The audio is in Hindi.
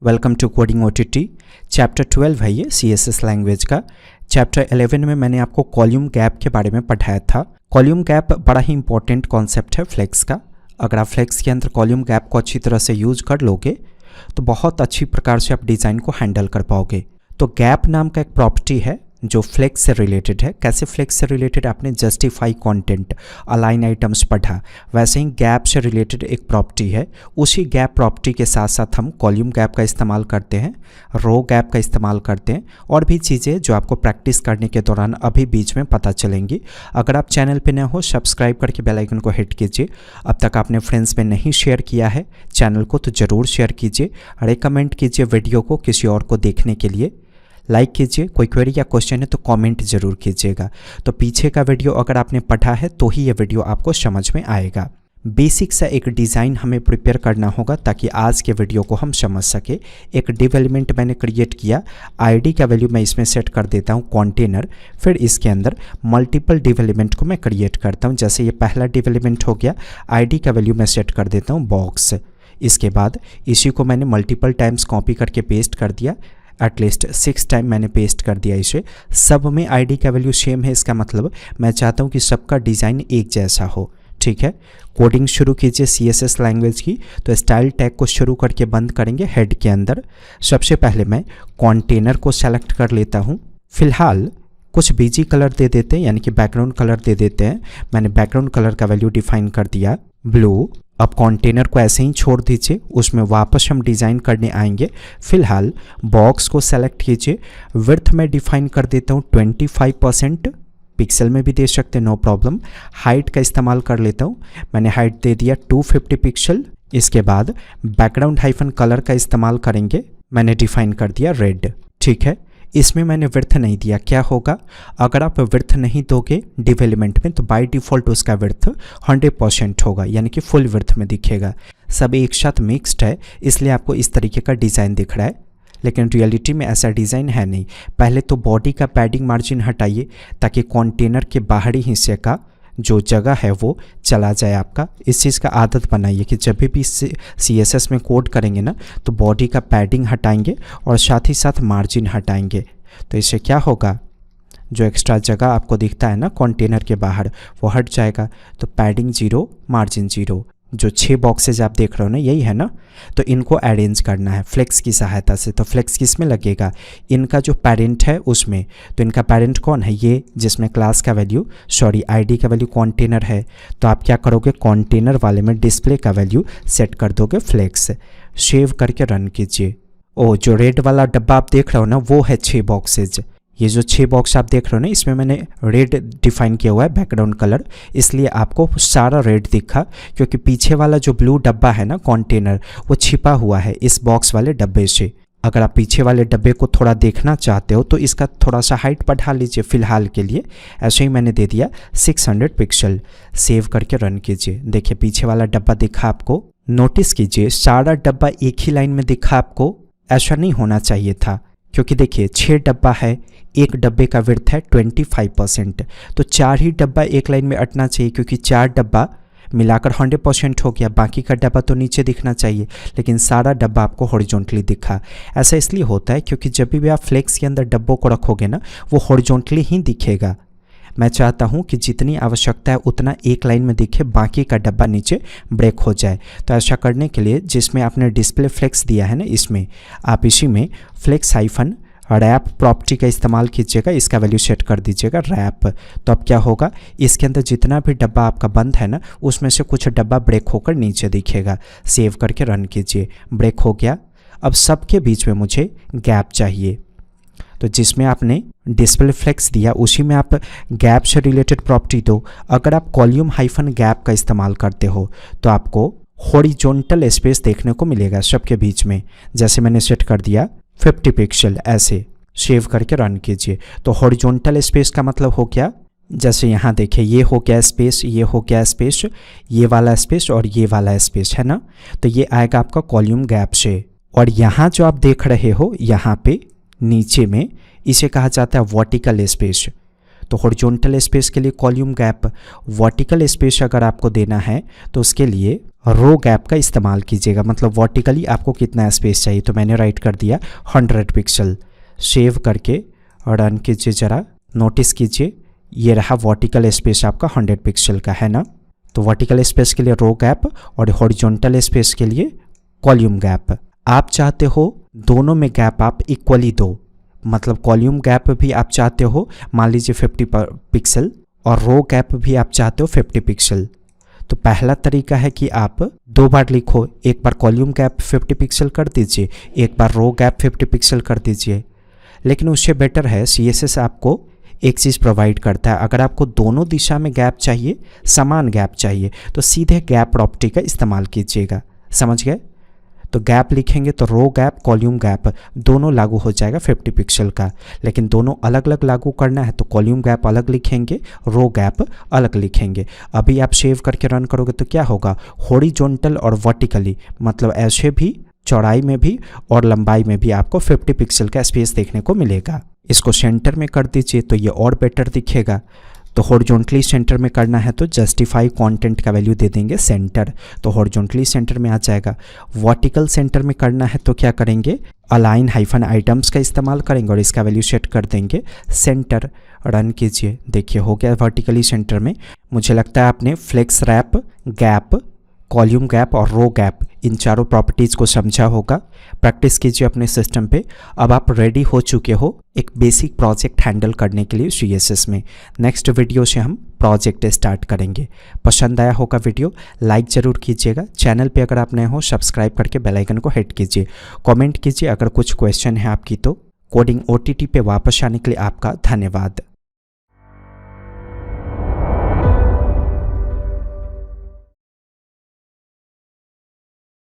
Welcome to coding OTT. Chapter 12 है ये CSS लैंग्वेज का। चैप्टर 11 में मैंने आपको कॉल्यूम गैप के बारे में पढ़ाया था। कॉल्यूम गैप बड़ा ही इंपॉर्टेंट कॉन्सेप्ट है फ्लेक्स का। अगर आप फ्लेक्स के अंदर कॉल्यूम गैप को अच्छी तरह से यूज कर लोगे तो बहुत अच्छी प्रकार से आप डिज़ाइन को हैंडल कर पाओगे। तो गैप नाम का एक प्रॉपर्टी है जो फ्लेक्स से रिलेटेड है। कैसे फ्लेक्स से रिलेटेड? आपने जस्टिफाई कंटेंट, अलाइन आइटम्स पढ़ा, वैसे ही गैप से रिलेटेड एक प्रॉपर्टी है। उसी गैप प्रॉपर्टी के साथ साथ हम कॉल्यूम गैप का इस्तेमाल करते हैं, रो गैप का इस्तेमाल करते हैं और भी चीज़ें जो आपको प्रैक्टिस करने के दौरान अभी बीच में पता चलेंगी। अगर आप चैनल पर नए हो, सब्सक्राइब करके बेल आइकन को हिट कीजिए। अब तक आपने फ्रेंड्स में नहीं शेयर किया है चैनल को तो ज़रूर शेयर कीजिए। रिकमेंड कीजिए वीडियो को किसी और को देखने के लिए। लाइक कीजिए। कोई क्वेरी या क्वेश्चन है तो कमेंट जरूर कीजिएगा। तो पीछे का वीडियो अगर आपने पढ़ा है तो ही ये वीडियो आपको समझ में आएगा। बेसिक सा एक डिज़ाइन हमें प्रिपेयर करना होगा ताकि आज के वीडियो को हम समझ सके। एक डिव एलिमेंट मैंने क्रिएट किया, आईडी का वैल्यू मैं इसमें सेट कर देता हूँ कंटेनर। फिर इसके अंदर मल्टीपल डिव एलिमेंट को मैं क्रिएट करता हूँ। जैसे ये पहला डिव एलिमेंट हो गया, आईडी का वैल्यू मैं सेट कर देता हूँ बॉक्स। इसके बाद इसी को मैंने मल्टीपल टाइम्स कॉपी करके पेस्ट कर दिया। एटलीस्ट 6 टाइम मैंने पेस्ट कर दिया इसे। सब में आईडी का वैल्यू सेम है, इसका मतलब मैं चाहता हूँ कि सबका डिज़ाइन एक जैसा हो। ठीक है, कोडिंग शुरू कीजिए CSS लैंग्वेज की। तो स्टाइल टैग को शुरू करके बंद करेंगे हेड के अंदर। सबसे पहले मैं कंटेनर को सेलेक्ट कर लेता हूँ। फिलहाल कुछ बीजी कलर दे देते हैं, यानी कि बैकग्राउंड कलर दे देते हैं। मैंने बैकग्राउंड कलर का वैल्यू डिफाइन कर दिया ब्लू। अब कंटेनर को ऐसे ही छोड़ दीजिए, उसमें वापस हम डिज़ाइन करने आएंगे। फिलहाल बॉक्स को सेलेक्ट कीजिए। विड्थ में डिफाइन कर देता हूँ 25%। पिक्सल में भी दे सकते हैं, नो प्रॉब्लम। हाइट का इस्तेमाल कर लेता हूँ, मैंने हाइट दे दिया 250 पिक्सल। इसके बाद बैकग्राउंड हाइफन कलर का इस्तेमाल करेंगे, मैंने डिफाइन कर दिया रेड। ठीक है, इसमें मैंने विड्थ नहीं दिया। क्या होगा अगर आप विड्थ नहीं दोगे डिव एलिमेंट में तो बाय डिफ़ॉल्ट उसका विड्थ 100% होगा, यानी कि फुल विड्थ में दिखेगा। सब एक साथ मिक्स्ड है इसलिए आपको इस तरीके का डिज़ाइन दिख रहा है, लेकिन रियलिटी में ऐसा डिज़ाइन है नहीं। पहले तो बॉडी का पैडिंग मार्जिन हटाइए ताकि कंटेनर के बाहरी हिस्से का जो जगह है वो चला जाए आपका। इस चीज़ का आदत बनाइए कि जब भी CSS में कोड करेंगे ना तो बॉडी का पैडिंग हटाएंगे और साथ ही साथ मार्जिन हटाएंगे। तो इससे क्या होगा, जो एक्स्ट्रा जगह आपको दिखता है ना कंटेनर के बाहर वो हट जाएगा। तो पैडिंग 0, मार्जिन 0। जो 6 बॉक्सेज आप देख रहे हो ना, यही है ना। तो इनको अरेंज करना है फ्लेक्स की सहायता से। तो फ्लेक्स किस में लगेगा? इनका जो पेरेंट है उसमें। तो इनका पेरेंट कौन है? ये, जिसमें क्लास का वैल्यू आईडी का वैल्यू कंटेनर है। तो आप क्या करोगे, कंटेनर वाले में डिस्प्ले का वैल्यू सेट कर दोगे फ्लेक्स। सेव करके रन कीजिए। ओ, जो रेड वाला डब्बा आप देख रहे हो ना वो है 6 बॉक्सेज। ये जो 6 बॉक्स आप देख रहे हो ना, इसमें मैंने रेड डिफाइन किया हुआ है बैकग्राउंड कलर, इसलिए आपको सारा रेड दिखा। क्योंकि पीछे वाला जो ब्लू डब्बा है ना कंटेनर, वो छिपा हुआ है इस बॉक्स वाले डब्बे से। अगर आप पीछे वाले डब्बे को थोड़ा देखना चाहते हो तो इसका थोड़ा सा हाइट बढ़ा लीजिए फिलहाल के लिए। ऐसे ही मैंने दे दिया 600 पिक्सल। सेव करके रन कीजिए। देखिए पीछे वाला डब्बा दिखा आपको। नोटिस कीजिए सारा डब्बा एक ही लाइन में दिखा आपको। ऐसा नहीं होना चाहिए था, क्योंकि देखिए 6 डब्बा है, एक डब्बे का विड्थ है 25%। तो 4 ही डब्बा एक लाइन में अटना चाहिए, क्योंकि 4 डब्बा मिलाकर 100% हो गया। बाकी का डब्बा तो नीचे दिखना चाहिए, लेकिन सारा डब्बा आपको हॉरिजॉन्टली दिखा। ऐसा इसलिए होता है क्योंकि जब भी आप फ्लेक्स के अंदर डब्बों को रखोगे ना वो हॉरिजॉन्टली ही दिखेगा। मैं चाहता हूं कि जितनी आवश्यकता है उतना एक लाइन में दिखे, बाकी का डब्बा नीचे ब्रेक हो जाए। तो ऐसा करने के लिए जिसमें आपने डिस्प्ले फ्लेक्स दिया है ना, इसमें आप इसी में फ्लेक्स हाइफन रैप प्रॉपर्टी का इस्तेमाल कीजिएगा। इसका वैल्यू सेट कर दीजिएगा रैप। तो अब क्या होगा, इसके अंदर जितना भी डब्बा आपका बंद है ना उसमें से कुछ डब्बा ब्रेक होकर नीचे दिखेगा। सेव करके रन कीजिए। ब्रेक हो गया। अब सबके बीच में मुझे गैप चाहिए। तो जिसमें आपने डिस्प्ले फ्लेक्स दिया उसी में आप गैप से रिलेटेड प्रॉपर्टी दो। अगर आप कॉल्यूम हाइफन गैप का इस्तेमाल करते हो तो आपको हॉरिजॉन्टल स्पेस देखने को मिलेगा सबके बीच में। जैसे मैंने सेट कर दिया 50 पिक्सल। ऐसे सेव करके रन कीजिए। तो हॉरिजॉन्टल स्पेस का मतलब हो गया, जैसे यहाँ देखिए ये हो गया स्पेस, ये हो गया स्पेस, ये वाला स्पेस और ये वाला स्पेस है ना। तो ये आएगा आपका कॉल्यूम गैप से। और यहाँ जो आप देख रहे हो यहाँ पे नीचे में, इसे कहा जाता है वर्टिकल स्पेस। तो हॉरिजॉन्टल स्पेस के लिए कॉल्यूम गैप। वर्टिकल स्पेस अगर आपको देना है तो उसके लिए रो गैप का इस्तेमाल कीजिएगा, मतलब वर्टिकली आपको कितना स्पेस चाहिए। तो मैंने राइट कर दिया 100 पिक्सल। सेव करके रन कीजिए, ज़रा नोटिस कीजिए ये रहा वर्टिकल स्पेस आपका 100 पिक्सल का है ना। तो वर्टिकल स्पेस के लिए रो गैप और हॉरिजॉन्टल स्पेस के लिए कॉलम गैप। आप चाहते हो दोनों में गैप आप इक्वली दो, मतलब कॉलम गैप भी आप चाहते हो मान लीजिए 50 पिक्सल और रो गैप भी आप चाहते हो 50 पिक्सल। तो पहला तरीका है कि आप 2 बार लिखो, एक बार कॉलम गैप 50 पिक्सल कर दीजिए, एक बार रो गैप 50 पिक्सल कर दीजिए। लेकिन उससे बेटर है CSS आपको एक चीज़ प्रोवाइड करता है, अगर आपको दोनों दिशा में गैप चाहिए, समान गैप चाहिए, तो सीधे गैप प्रॉपर्टी का इस्तेमाल कीजिएगा। समझ गए? तो गैप लिखेंगे तो रो गैप कॉलम गैप दोनों लागू हो जाएगा 50 पिक्सल का। लेकिन दोनों अलग अलग लागू करना है तो कॉलम गैप अलग लिखेंगे, रो गैप अलग लिखेंगे। अभी आप सेव करके रन करोगे तो क्या होगा, हॉरिजॉन्टल और वर्टिकली, मतलब ऐसे भी, चौड़ाई में भी और लंबाई में भी आपको 50 पिक्सल का स्पेस देखने को मिलेगा। इसको सेंटर में कर दीजिए तो ये और बेटर दिखेगा। तो हॉरिजॉन्टली सेंटर में करना है तो जस्टिफाई कंटेंट का वैल्यू दे देंगे सेंटर, तो हॉरिजॉन्टली सेंटर में आ जाएगा। वर्टिकल सेंटर में करना है तो क्या करेंगे, अलाइन हाइफन आइटम्स का इस्तेमाल करेंगे और इसका वैल्यू सेट कर देंगे सेंटर। रन कीजिए, देखिए हो गया वर्टिकली सेंटर में। मुझे लगता है आपने flex wrap, gap, column gap और रो गैप इन चारों प्रॉपर्टीज़ को समझा होगा। प्रैक्टिस कीजिए अपने सिस्टम पे। अब आप रेडी हो चुके हो एक बेसिक प्रोजेक्ट हैंडल करने के लिए CSS में। नेक्स्ट वीडियो से हम प्रोजेक्ट स्टार्ट करेंगे। पसंद आया होगा वीडियो, लाइक ज़रूर कीजिएगा। चैनल पे अगर आप नए हो सब्सक्राइब करके बेल आइकन को हिट कीजिए। कमेंट कीजिए अगर कुछ क्वेश्चन है आपकी तो। कोडिंग OTT पे वापस आने के लिए आपका धन्यवाद।